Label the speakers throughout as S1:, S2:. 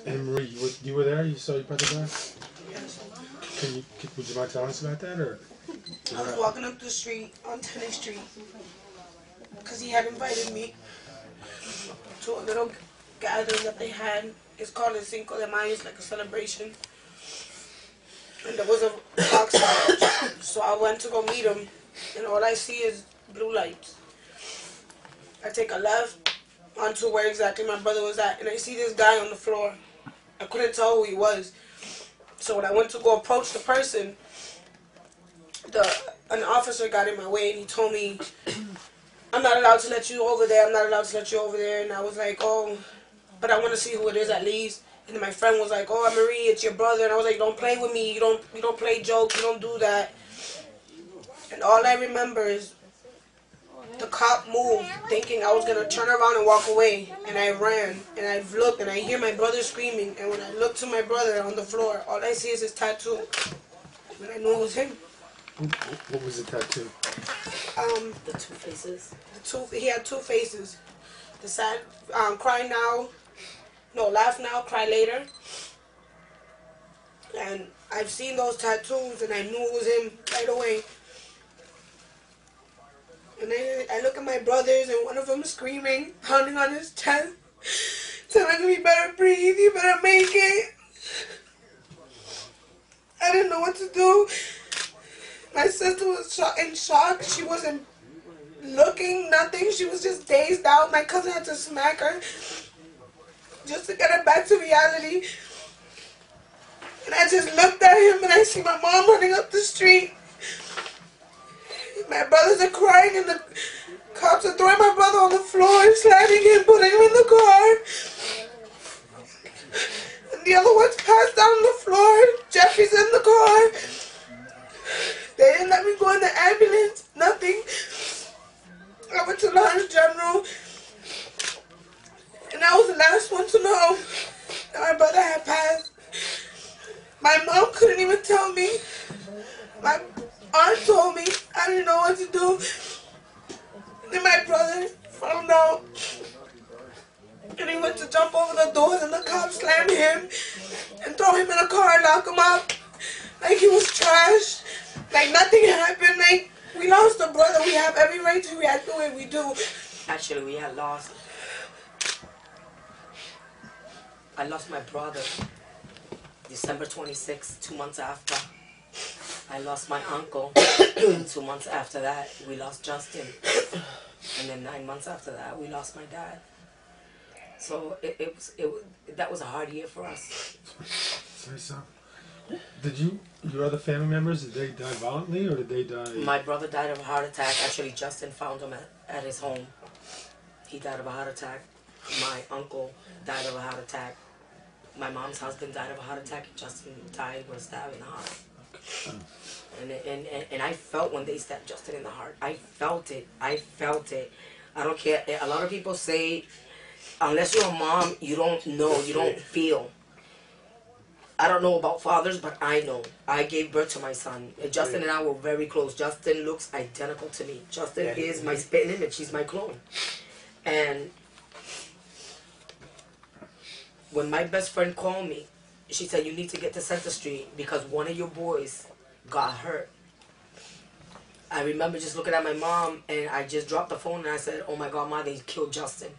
S1: And Marie, you were there? You saw your brother die?
S2: Yes.
S1: Would you mind telling us about that, or?
S2: I was walking up the street on 10th Street because he had invited me to a little gathering that they had. It's called a Cinco de Mayo, it's like a celebration. And there was a box lodge. So I went to go meet him, and all I see is blue lights. I take a left onto where exactly my brother was at, and I see this guy on the floor. I couldn't tell who he was. So when I went to go approach the person, an officer got in my way, and he told me, I'm not allowed to let you over there, I'm not allowed to let you over there. And I was like, oh, but I want to see who it is at least. And then my friend was like, oh, Marie, it's your brother. And I was like, don't play with me, you don't play jokes, you don't do that. And all I remember is the cop moved, thinking I was going to turn around and walk away. And I ran, and I looked, and I hear my brother screaming. And when I look to my brother on the floor, all I see is his tattoo. And I knew it was him.
S1: What was the tattoo?
S2: The two faces. He had two faces. The sad, cry now, no, laugh now, cry later. And I've seen those tattoos, and I knew it was him right away. And then I look at my brothers, and one of them is screaming, pounding on his chest, telling him, you better breathe, you better make it. I didn't know what to do. My sister was in shock. She wasn't looking, nothing. She was just dazed out. My cousin had to smack her just to get her back to reality. And I just looked at him, and I see my mom running up the street. My brothers are crying, and the cops are throwing my brother on the floor, slamming him, putting him in the car. And the other one's passed out on the floor. Jeffrey's in the car. They didn't let me go in the ambulance, nothing. I went to Lawrence General, and I was the last one to know that my brother had passed. My mom couldn't even tell me. My aunt told me. I didn't know what to do. Then my brother found out, and he went to jump over the doors, and the cops slammed him and throw him in a car and lock him up like he was trash. Like nothing happened. Like we lost a brother. We have every right to react the way we do.
S3: Actually, we had lost. I lost my brother December 26th, 2 months after. I lost my uncle 2 months after that. We lost Justin. And then 9 months after that, we lost my dad. So that was a hard year for us.
S1: Say something. Did your other family members, did they die violently, or did they die?
S3: My brother died of a heart attack. Actually, Justin found him at his home. He died of a heart attack. My uncle died of a heart attack. My mom's husband died of a heart attack. Justin died with a stab in the heart. And I felt when they stabbed Justin in the heart. I felt it. I felt it. I don't care. A lot of people say, unless you're a mom, you don't know. You don't feel. I don't know about fathers, but I know. I gave birth to my son. Justin and I were very close. Justin looks identical to me. Justin is my spitting image. He's my clone. And when my best friend called me, she said, you need to get to Center Street because one of your boys got hurt. I remember just looking at my mom, and I just dropped the phone, and I said, oh my God, Ma, they killed Justin.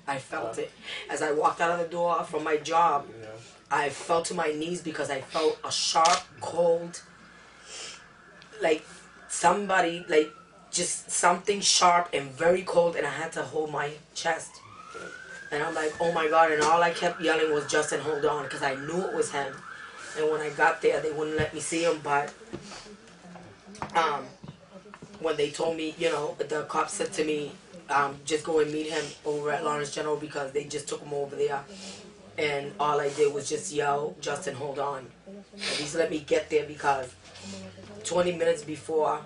S3: I felt it. As I walked out of the door from my job, I fell to my knees because I felt a sharp, cold, like somebody, like just something sharp and very cold, and I had to hold my chest. And I'm like, oh my God, and all I kept yelling was, Justin, hold on, because I knew it was him. And when I got there, they wouldn't let me see him, but when they told me, you know, the cops said to me, just go and meet him over at Lawrence General because they just took him over there. And all I did was just yell, Justin, hold on. At least let me get there because 20 minutes before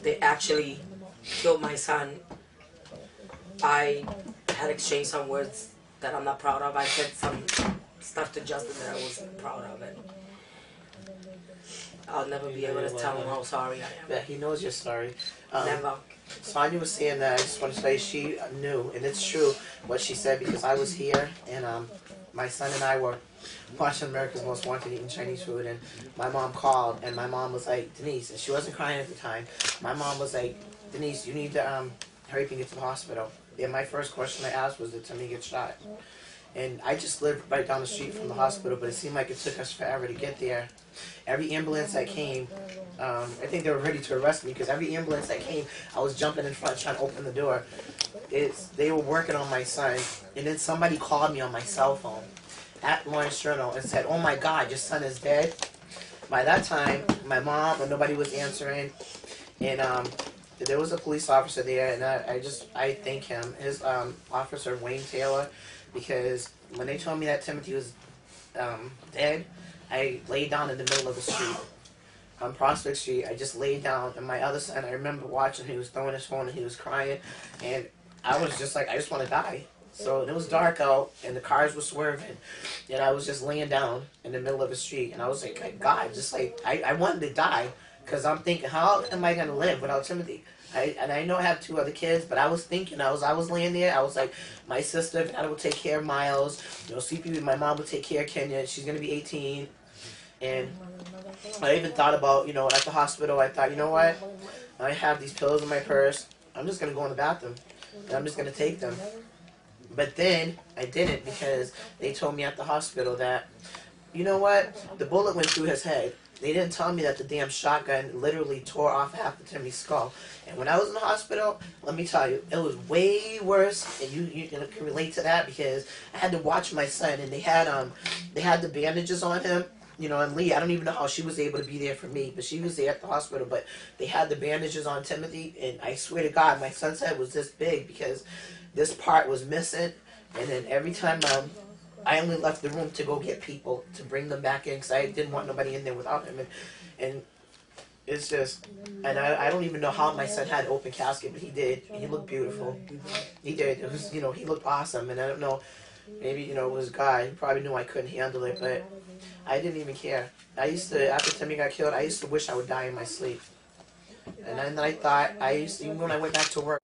S3: they actually killed my son, I had exchanged some words that I'm not proud of. I said some stuff to Justin that I wasn't proud of. And I'll never be able to tell him how sorry I am.
S4: Yeah, he knows you're sorry.
S3: Never.
S4: Sonia was saying that. I just want to say she knew, and it's true what she said, because I was here, and my son and I were watching America's Most Wanted eating Chinese food, and my mom called, and my mom was like, Denise, and she wasn't crying at the time. My mom was like, Denise, you need to hurry up and get to the hospital. And my first question I asked was, did Timmy get shot? And I just lived right down the street from the hospital, but it seemed like it took us forever to get there. Every ambulance that came, I think they were ready to arrest me, because every ambulance that came, I was jumping in front trying to open the door. They were working on my son, and then somebody called me on my cell phone at Lawrence Journal and said, oh my God, your son is dead. By that time, my mom and nobody was answering, and there was a police officer there, and I thank him, his officer Wayne Taylor, because when they told me that Timothy was dead, I laid down in the middle of the street on Prospect Street. I just laid down, and my other son, I remember watching, he was throwing his phone and he was crying, and I was just like, I just want to die. So it was dark out, and the cars were swerving, and I was just laying down in the middle of the street, and I was like, God, just like, I wanted to die, because I'm thinking, how am I going to live without Timothy? And I know I have 2 other kids, but I was thinking, I was laying there, I was like, my sister, Dad will take care of Miles, CP, my mom will take care of Kenya, she's going to be 18, and I even thought about, at the hospital, I thought, you know what, I have these pills in my purse, I'm just going to go in the bathroom, and I'm just going to take them. But then, I didn't, because they told me at the hospital that, you know what, the bullet went through his head. They didn't tell me that the damn shotgun literally tore off half of Timmy's skull. And when I was in the hospital, let me tell you, it was way worse, and you can relate to that, because I had to watch my son, and they had the bandages on him. And Lee, I don't even know how she was able to be there for me, but she was there at the hospital, but they had the bandages on Timothy, and I swear to God, my son's head was this big, because this part was missing, and then every time I only left the room to go get people to bring them back in, because I didn't want nobody in there without him, and it's just, and I don't even know how my son had an open casket, but he did, and he looked beautiful. He did. It was, he looked awesome, and I don't know, maybe, it was God. He probably knew I couldn't handle it, but I didn't even care. I used to, after Timmy got killed, I used to wish I would die in my sleep. And then I thought, even when I went back to work,